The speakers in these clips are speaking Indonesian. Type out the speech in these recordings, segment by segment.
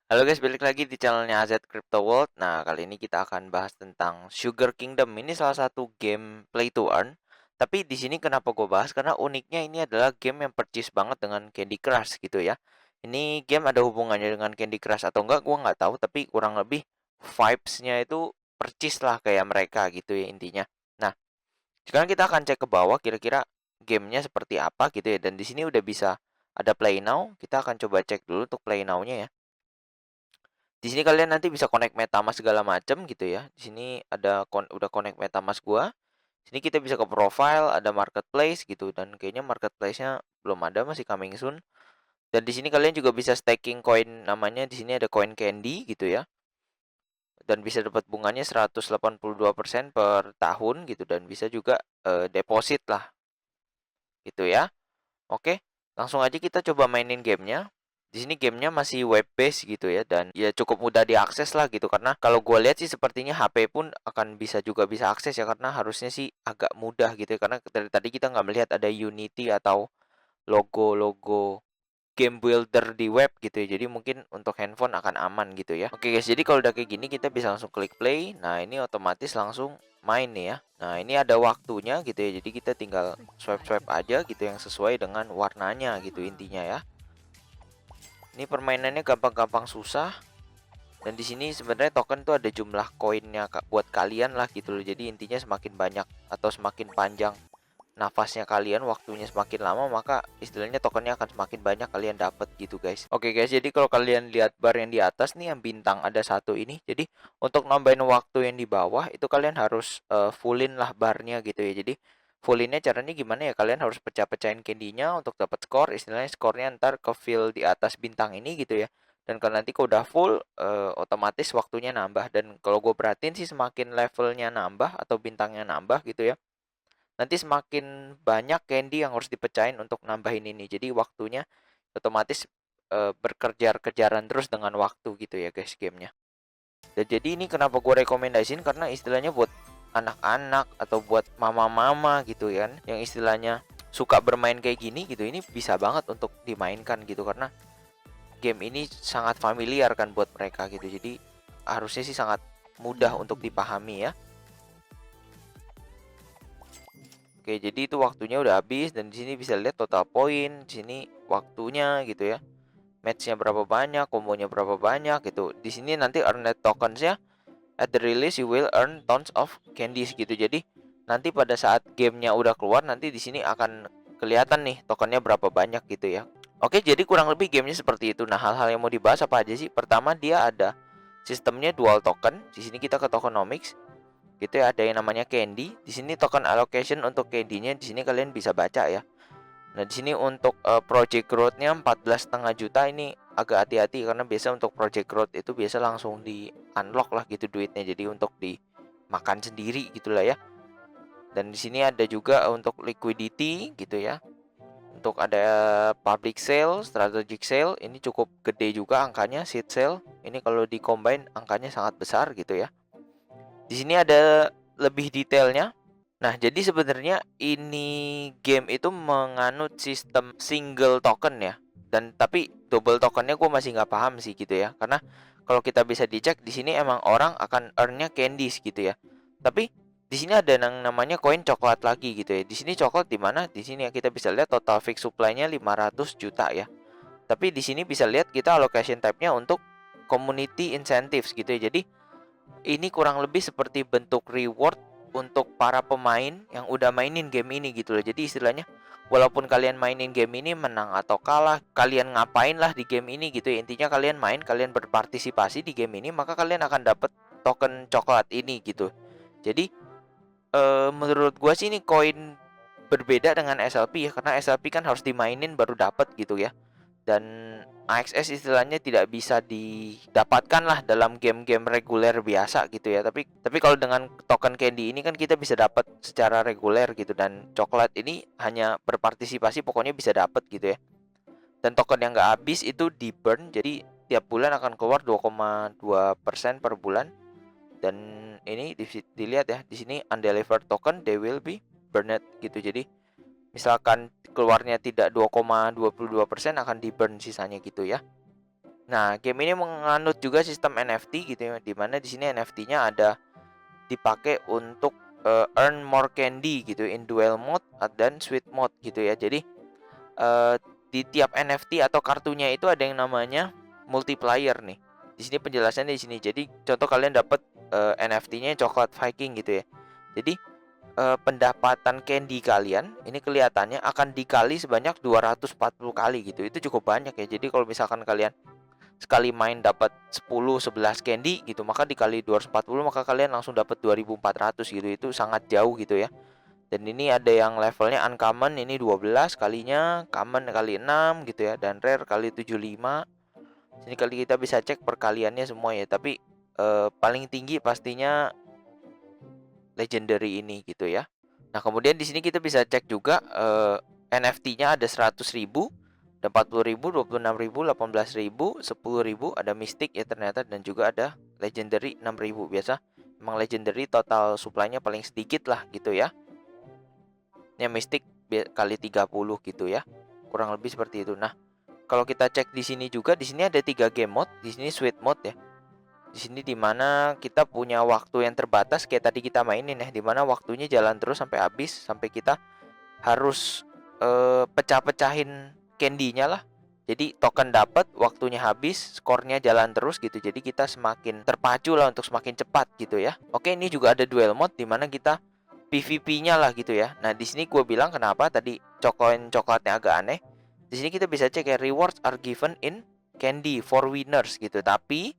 Halo guys, balik lagi di channelnya AZ Crypto World. Nah, kali ini kita akan bahas tentang Sugar Kingdom. Ini salah satu game play to earn. Tapi di sini kenapa gue bahas? Karena uniknya ini adalah game yang percis banget dengan Candy Crush gitu ya. Ini game ada hubungannya dengan Candy Crush atau enggak, gue nggak tahu. Tapi kurang lebih vibes-nya itu percis lah kayak mereka gitu ya intinya. Nah, sekarang kita akan cek ke bawah kira-kira gamenya seperti apa gitu ya. Dan di sini udah bisa ada play now. Kita akan coba cek dulu untuk play now-nya ya. Di sini kalian nanti bisa connect MetaMask segala macam gitu ya. Di sini ada udah connect MetaMask gua. Sini kita bisa ke profile, ada marketplace gitu dan kayaknya marketplace-nya belum ada, masih coming soon. Dan di sini kalian juga bisa staking koin, namanya di sini ada coin candy gitu ya. Dan bisa dapat bunganya 182% per tahun gitu dan bisa juga deposit lah gitu ya. Oke, langsung aja kita coba mainin gamenya. Di sini gamenya masih web base gitu ya dan ya cukup mudah diakses lah gitu karena kalau gue lihat sih sepertinya HP pun akan bisa akses ya karena harusnya sih agak mudah gitu ya karena dari tadi kita nggak melihat ada Unity atau logo-logo game builder di web gitu ya. Jadi mungkin untuk handphone akan aman gitu ya. Oke guys, jadi kalau udah kayak gini kita bisa langsung klik play. Nah, ini otomatis langsung main nih ya. Nah, ini ada waktunya gitu ya. Jadi kita tinggal swipe-swipe aja gitu yang sesuai dengan warnanya gitu intinya ya. Ini permainannya gampang-gampang susah. Dan di sini sebenarnya token tuh ada jumlah koinnya buat kalian lah gitu loh. Jadi intinya semakin banyak atau semakin panjang nafasnya kalian, waktunya semakin lama, maka istilahnya tokennya akan semakin banyak kalian dapat gitu guys. Oke guys, jadi kalau kalian lihat bar yang di atas nih yang bintang ada satu ini, jadi untuk nambahin waktu yang di bawah itu kalian harus fullin lah barnya gitu ya. Jadi fullinnya caranya gimana ya, kalian harus pecah-pecahin candy-nya untuk dapat skor, istilahnya skornya ntar ke fill di atas bintang ini gitu ya. Dan kalau nanti kalau udah full otomatis waktunya nambah. Dan kalau gue perhatiin sih semakin levelnya nambah atau bintangnya nambah gitu ya, nanti semakin banyak candy yang harus dipecahin untuk nambahin ini. Jadi waktunya otomatis berkejar-kejaran terus dengan waktu gitu ya guys gamenya. Dan jadi ini kenapa gue rekomendasiin karena istilahnya buat anak-anak atau buat mama-mama gitu kan yang istilahnya suka bermain kayak gini gitu, ini bisa banget untuk dimainkan gitu karena game ini sangat familiar kan buat mereka gitu. Jadi harusnya sih sangat mudah untuk dipahami ya. Oke, jadi itu waktunya udah habis dan di sini bisa lihat total poin, di sini waktunya gitu ya. Matchnya berapa banyak, kombonya berapa banyak gitu. Di sini nanti earn net tokens ya. At the release you will earn tons of candies gitu. Jadi nanti pada saat gamenya udah keluar nanti di sini akan kelihatan nih tokennya berapa banyak gitu ya. Oke, jadi kurang lebih gamenya seperti itu. Nah, hal-hal yang mau dibahas apa aja sih? Pertama, dia ada sistemnya dual token. Di sini kita ke tokenomics gitu ya, ada yang namanya candy. Di sini token allocation untuk candy-nya di sini kalian bisa baca ya. Nah, di sini untuk project growth-nya 14,5 juta, ini agak hati-hati karena biasa untuk project growth itu biasa langsung di unlock lah gitu duitnya. Jadi untuk dimakan sendiri gitulah ya. Dan di sini ada juga untuk liquidity gitu ya. Untuk ada public sale, strategic sale, ini cukup gede juga angkanya, seed sale. Ini kalau di combine angkanya sangat besar gitu ya. Di sini ada lebih detailnya. Nah, jadi sebenarnya ini game itu menganut sistem single token ya. Dan tapi double tokennya gue masih nggak paham sih gitu ya. Karena kalau kita bisa dicek di sini emang orang akan earn-nya candies gitu ya. Tapi di sini ada yang namanya koin coklat lagi gitu ya. Di sini coklat di mana? Di sini ya kita bisa lihat total fix supply-nya 500 juta ya. Tapi di sini bisa lihat kita allocation type-nya untuk community incentives gitu ya. Jadi ini kurang lebih seperti bentuk reward untuk para pemain yang udah mainin game ini gitu loh. Jadi istilahnya walaupun kalian mainin game ini menang atau kalah, kalian ngapain lah di game ini gitu ya. Intinya kalian main, kalian berpartisipasi di game ini, maka kalian akan dapat token coklat ini gitu. Jadi menurut gua sih ini koin berbeda dengan SLP ya, karena SLP kan harus dimainin baru dapat gitu ya. Dan AXS istilahnya tidak bisa didapatkan lah dalam game-game reguler biasa gitu ya. Tapi kalau dengan token candy ini kan kita bisa dapat secara reguler gitu, dan coklat ini hanya berpartisipasi pokoknya bisa dapat gitu ya. Dan token yang nggak habis itu di burn, jadi tiap bulan akan keluar 2,2% per bulan. Dan ini dilihat ya di sini undelivered token they will be burned gitu. Jadi misalkan keluarnya tidak 2,22% akan di burn sisanya gitu ya. Nah, game ini menganut juga sistem NFT gitu ya, di mana di sini NFT-nya ada dipakai untuk earn more candy gitu in duel mode dan sweet mode gitu ya. Jadi di tiap NFT atau kartunya itu ada yang namanya multiplier nih. Di sini penjelasannya di sini. Jadi contoh kalian dapat NFT-nya coklat Viking gitu ya. Jadi pendapatan candy kalian ini kelihatannya akan dikali sebanyak 240 kali gitu. Itu cukup banyak ya. Jadi kalau misalkan kalian sekali main dapat 10 11 candy gitu, maka dikali 240 maka kalian langsung dapat 2400 gitu. Itu sangat jauh gitu ya. Dan ini ada yang levelnya uncommon, ini 12 kalinya, common kali 6 gitu ya, dan rare kali 75. Sini kali kita bisa cek perkaliannya semua ya, tapi paling tinggi pastinya legendary ini gitu ya. Nah, kemudian di sini kita bisa cek juga NFT-nya ada 100.000, ada 40.000, 26.000, 18.000, 10.000, ada Mystic ya ternyata, dan juga ada Legendary 6.000. Biasa emang Legendary total supply-nya paling sedikit lah gitu ya. Ini Mystic kali 30 gitu ya. Kurang lebih seperti itu. Nah, kalau kita cek di sini juga, di sini ada 3 game mode, di sini sweet mode ya. Di sini dimana kita punya waktu yang terbatas kayak tadi kita mainin ya, dimana waktunya jalan terus sampai habis, sampai kita harus pecah-pecahin candy-nya lah. Jadi token dapat, waktunya habis, skornya jalan terus gitu. Jadi kita semakin terpacu lah untuk semakin cepat gitu ya. Oke, ini juga ada duel mode dimana kita PvP-nya lah gitu ya. Nah, di sini gue bilang kenapa tadi coklatnya agak aneh. Di sini kita bisa cek ya, rewards are given in candy for winners gitu. Tapi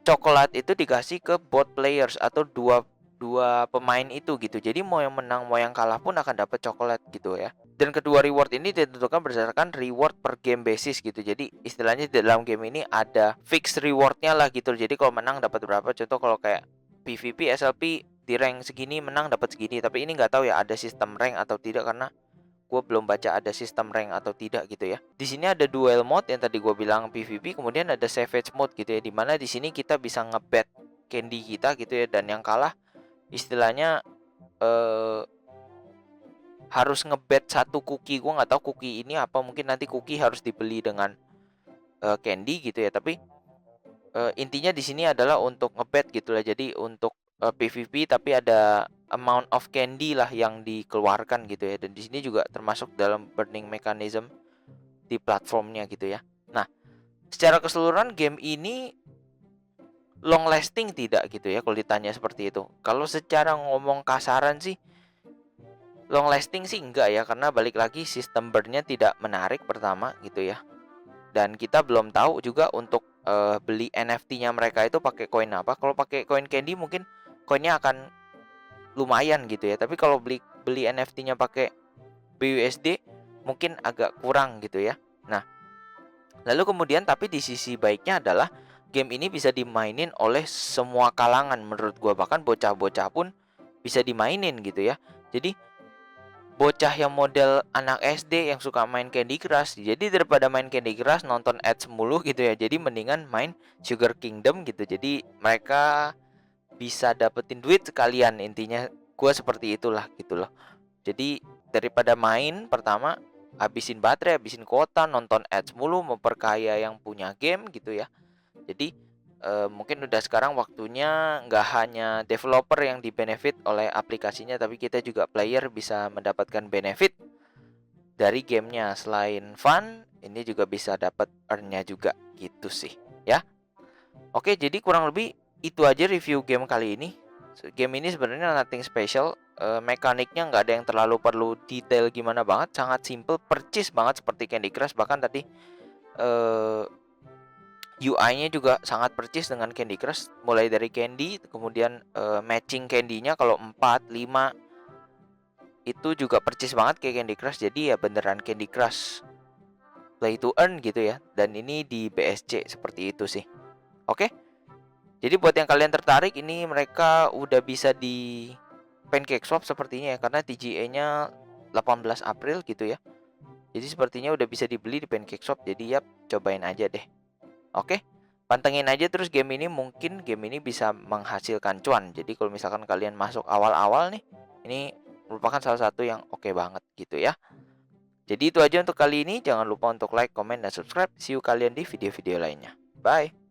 coklat itu dikasih ke bot players atau dua pemain itu gitu. Jadi mau yang menang mau yang kalah pun akan dapat coklat gitu ya. Dan kedua reward ini ditentukan berdasarkan reward per game basis gitu. Jadi istilahnya di dalam game ini ada fixed rewardnya lah gitu. Jadi kalau menang dapat berapa. Contoh kalau kayak PvP SLP di rank segini menang dapat segini. Tapi ini nggak tahu ya ada sistem rank atau tidak, karena gue belum baca ada sistem rank atau tidak gitu ya. Di sini ada duel mode yang tadi gue bilang PvP, kemudian ada savage mode gitu ya, dimana di sini kita bisa ngebet candy kita gitu ya, dan yang kalah istilahnya harus ngebet satu cookie. Gue nggak tahu cookie ini apa, mungkin nanti cookie harus dibeli dengan candy gitu ya. Tapi intinya di sini adalah untuk ngebet gitu lah. Jadi untuk PvP tapi ada amount of candy lah yang dikeluarkan gitu ya. Dan di sini juga termasuk dalam burning mechanism di platformnya gitu ya. Nah, secara keseluruhan game ini long lasting tidak gitu ya kalau ditanya seperti itu. Kalau secara ngomong kasaran sih long lasting sih enggak ya, karena balik lagi sistem burn-nya tidak menarik pertama gitu ya. Dan kita belum tahu juga untuk beli NFT-nya mereka itu pakai koin apa. Kalau pakai koin candy mungkin koinnya akan lumayan gitu ya. Tapi kalau beli NFT-nya pakai BUSD mungkin agak kurang gitu ya. Nah, lalu kemudian tapi di sisi baiknya adalah game ini bisa dimainin oleh semua kalangan menurut gua, bahkan bocah-bocah pun bisa dimainin gitu ya. Jadi bocah yang model anak SD yang suka main Candy Crush, jadi daripada main Candy Crush nonton ads mulu gitu ya, jadi mendingan main Sugar Kingdom gitu. Jadi mereka bisa dapetin duit sekalian, intinya gue seperti itulah gitu loh. Jadi daripada main pertama habisin baterai, habisin kuota, nonton ads mulu, memperkaya yang punya game gitu ya. Jadi mungkin udah sekarang waktunya nggak hanya developer yang di-benefit oleh aplikasinya, tapi kita juga player bisa mendapatkan benefit dari gamenya. Selain fun, ini juga bisa dapat earn-nya juga gitu sih ya. Oke, jadi kurang lebih itu aja review game kali ini. Game ini sebenarnya nothing special, mekaniknya nggak ada yang terlalu perlu detail gimana banget, sangat simple, percis banget seperti Candy Crush. Bahkan tadi UI-nya juga sangat percis dengan Candy Crush, mulai dari candy, kemudian matching candy-nya kalau 4, 5 itu juga percis banget kayak Candy Crush. Jadi ya beneran Candy Crush play to earn gitu ya. Dan ini di BSC seperti itu sih. Oke. Jadi buat yang kalian tertarik, ini mereka udah bisa di PancakeSwap sepertinya ya, karena TGA-nya 18 April gitu ya. Jadi sepertinya udah bisa dibeli di PancakeSwap. Jadi ya cobain aja deh. Oke, pantengin aja terus game ini, mungkin game ini bisa menghasilkan cuan. Jadi kalau misalkan kalian masuk awal-awal nih, ini merupakan salah satu yang oke banget gitu ya. Jadi itu aja untuk kali ini. Jangan lupa untuk like, comment, dan subscribe. See you kalian di video-video lainnya. Bye.